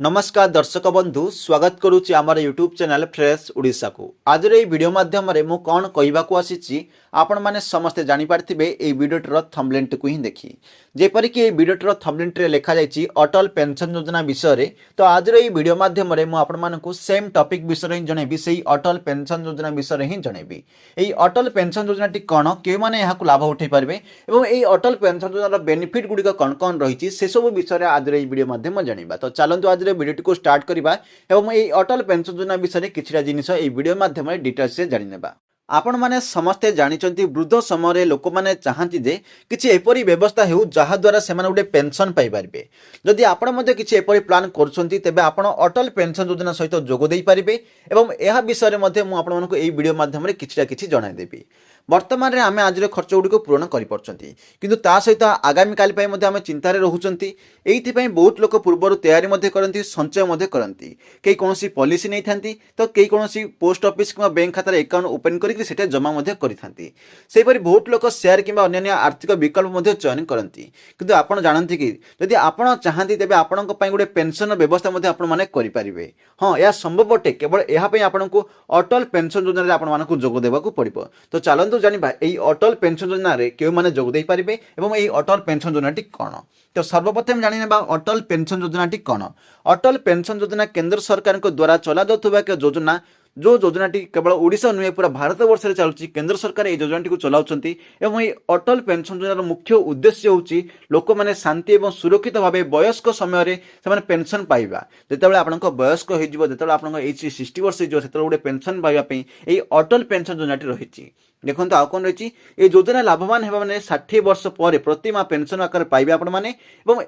नमस्कार दर्शक बंधु स्वागत करुच्ची आम यूट्यूब चैनल फ्रेश ओडिशा को आज ये वीडियो माध्यम मु कौन कहवाक आसी आपण मैंने समस्ते जानीपारे ये वीडियोटर थंबनेल को ही देखी जेपरिक ये वीडियोटर थंबनेल लिखा जाइए अटल पेंशन योजना विषय तो आज ये वीडियो माध्यम मुझे सेम टॉपिक विषय ही जनइबी से अटल पेंशन योजना विषय ही जनइबी ये अटल पेंशन योजना टी कौन क्यों मैंने यहाँ लाभ उठे पारे और ये अटल पेंशन योजना बेनिफिट गुड़िक कौन कौन रही है से सब विषय आज ये वीडियो माध्यम जाना तो चलते आज वीडियो को स्टार्ट करबा एवं ये अटल पेंशन योजना विषय किछिटा जिनिस ये वीडियो माध्यम डिटेल्स से जानिनेबा। आपण माने समस्ते जानिचंती वृद्ध समय लोक माने चाहती जे किछि एपरी व्यवस्था हेउ जहा द्वारा सेमाने गोटे पेंशन पाई परिबे। जदि आपण मध्ये किछि एपरी प्लान करछंती तेबे आपण अटल पेंशन योजना सहित जोग देई परिबे एवं एहा विषय मध्ये मु आपण मानको एई वीडियो माध्यम रे किछिटा किछि जणाई देबी। वर्तमान रे आमे आज खर्च गुडी को पूर्ण करि परछंती किंतु ता सहित आगामी काल पय मध्ये आमे चिंता रे रहउचंती एइथि पय बहुत लोक पूर्वरु तयारी मध्ये करंती संचय मध्ये करंती केई कोनोसी पॉलिसी नै थांती तो केई कोनोसी पोस्ट ऑफिस किंवा बैंक खाता रे अकाउंट ओपन करिक सेटा जमा मध्ये करिथांती सेपरि बहुत लोक शेयर किंवा अन्य आर्थिक विकल्प मध्ये चयन करंती किंतु आपण जानंती कि यदि आपण चाहंती तेबे आपणक पय गुडे पेंशन व्यवस्था मध्ये आपण माने करि परिबे। हां या संभव अटे केवल एहा पय आपणको अटल पेंशन योजना रे आपण मानकु जोग देबाकू पड़िबो। तो चलंतु जानिबा एई अटल पेंशन योजना रे केउ माने जोग देई परिबे एवं एई अटल पेंशन योजना टी कोन। तो सर्वप्रथम जानिनेबा अटल पेंशन योजना टी कोन। अटल पेंशन योजना केंद्र सरकार को द्वारा चला जाउथबा एक योजना जो योजना टी केवल ओडिशा नुहे पूरा भारत वर्ष में चलुची केंद्र सरकार ये योजना टी चलाउछंती एवं ये अटल पेंशन योजना मुख्य उद्देश्य होची लोक माने शांति एवं सुरक्षित भावे वयस्क समय रे से पेंशन पाइबा। जेतेबेले आपनक वयस्क हो जिवो जेतेबेले आपनक एज 60 वर्ष हो सेतेबेले गोटे पेंशन पाइबा पई एई अटल पेंशन योजना टी रहिची। देखो आ कौन रही ये योजना लाभवान होगा मैंने 60 वर्ष पर प्रति माह पेंशन आकार पाइबे आपण मैंने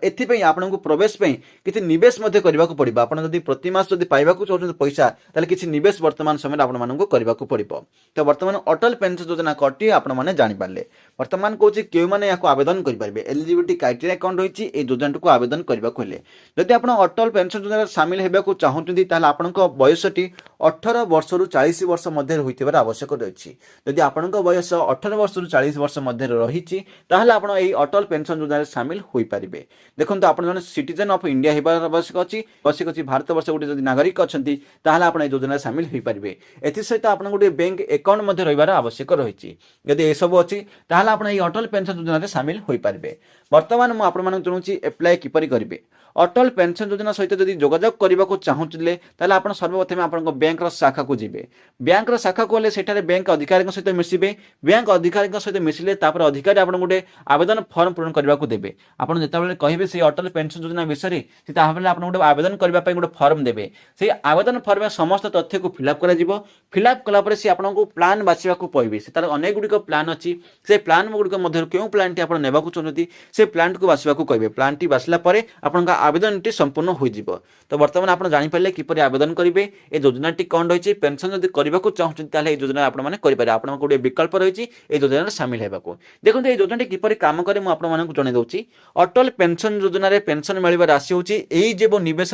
एथि आपन को प्रवेश किसी निवेश करने को पड़ो। आप प्रति मास जब पाइबा चाहते पैसा ताले किसी निवेश वर्तमान समय आपण मानक करने को पड़ो। तो वर्तमान अटल पेंशन योजना कटी आपण मैंने जानीपारे वर्तमान कौन क्यों मैंने यहाँ आवेदन करेंगे एलिजिबिलिटी क्राइटेरिया कौन रही है योजना को आवेदन करने को जब आप अटल पेंशन योजना सामिल होगा चाहते आपण बयस 18 वर्ष रु 40 वर्ष मध्य होइतिबार आवश्यक रही। जदि आपनक बयस 18 वर्ष रु 40 वर्ष मध्य रही ताहले आपण एई अटल पेंशन योजना सामिल होई परिबे। देखंतु आपण जने सिटीजन ऑफ इंडिया हेबार आवश्यक अछि भारत वर्ष गोटे जदि नागरिक अछंती ताहले आपण एई योजना सामिल होई परिबे। एथि सहित आपण गोटे बैंक अकाउंट मध्य रहिबार आवश्यक रही। जदि ए सब अछि ताहले आपण एई अटल पेंशन योजना रे सामिल होई परिबे। वर्तमान मु आपण मानक जणुची अप्लाई किपरि करिवे अटल पेंशन योजना सहित जदि जोगाजोग करने को चाहूले ताहले आपण सर्वप्रथम आपण बैंक शाखा को जिबे। बैंक शाखा को सेठारे बैंक अधिकारी सहित मिसिबे। बैंक अधिकारी सहित मिसिले तापर अधिकारी आपण गोटे आवेदन फॉर्म पूर्ण करने को देबे। आपण जेतेबेले कहिबे से अटल पेंशन योजना विषय से ताहले आपण गोटे आवेदन करबा पई गोटे फॉर्म देबे। से आवेदन फॉर्म में समस्त तथ्य को फिलअप करा जिवो। फिलअप कला परे से आपण को प्लान बाछिबा को पइबे। से तार अनेक गुडी को प्लान अछि से प्लान गुडी मध्य केउ प्लान टी आपण नेबा को चाहती से प्लान को बाछिबा को कहबे। प्लान टी बाछला परे आपण आवेदन टी संपूर्ण हो जिवो। तो वर्तमान आपण जानि पाले किपरि आवेदन करिवे ए योजना टी कोन रही पेंशन जदि करबा को चाहउछन ताले ए योजना आपण माने करि पारे। आपण को विकल्प रही ए योजना रे शामिल हेबा को। देखो ए योजना टी किपरि काम करे मु आपण मानक जणे दउची। अटल पेंशन योजना रे पेंशन मिलबा राशि होची एई जेबो निवेश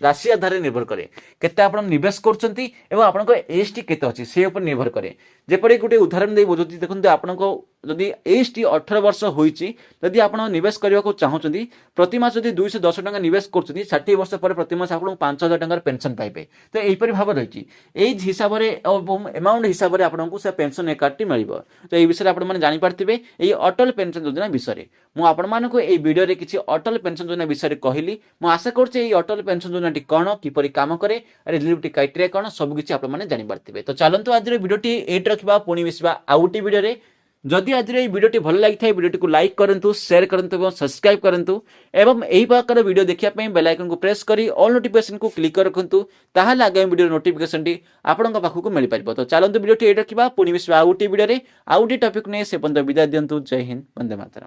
राशि आधार निर्भर करे केते आपण निवेश करछंती एवं आपनको एज टी केते अछि से ऊपर निर्भर करे। जेपरि गुटे उदाहरण दे बुझुती देखंतु आपनको जदि एज टी 18 वर्ष होईची जदि आपण निवेश करबा को चाहउछंती प्रति मास जदि 210 टका निवेश करछंती 60 वर्ष पर प्रति मास आपण 5000 टका पेंशन पाइबे। तो एही परि भाव रहिची एज हिसाब रे अमाउंट हिसाब रे आपनको से पेंशन एकाटी मिलिबो। तो एही विषय आपण माने जानि पारथिबे एही अटल पेंशन योजना विषय मु आपण मानको एही वीडियो रे किछि अटल पेंशन योजना विषय कहली। मु आशा करछि एही अटल पेंशन योजना टी कोन किपरि काम करे एलिजिबिलिटी क्राइटेरिया कोन सब किछि आपण माने जानि पारथिबे। तो चलंतु आज रे वीडियो टी एट रखबा पुणी मिसबा आउटी वीडियो रे। जदि आज ये वीडियो भल लगी था वीडियो को लाइक करंतु शेयर करंतु और सब्सक्राइब करंतु एवं एही प्रकार वीडियो देखिया पई बेल आइकन को प्रेस करी ऑल नोटिफिकेशन को क्लिक कर रखंतु ताहाले आगामी वीडियो नोटिफिकेशन टी आपनका पाखु मिल पारिबो। तो चलंतु वीडियो टी एट रखिबा पुणी मिसबा आउटी वीडियो रे आउटी टॉपिक ने से बंद विदाय दियंतु। जय हिंद, वंदे मातरम।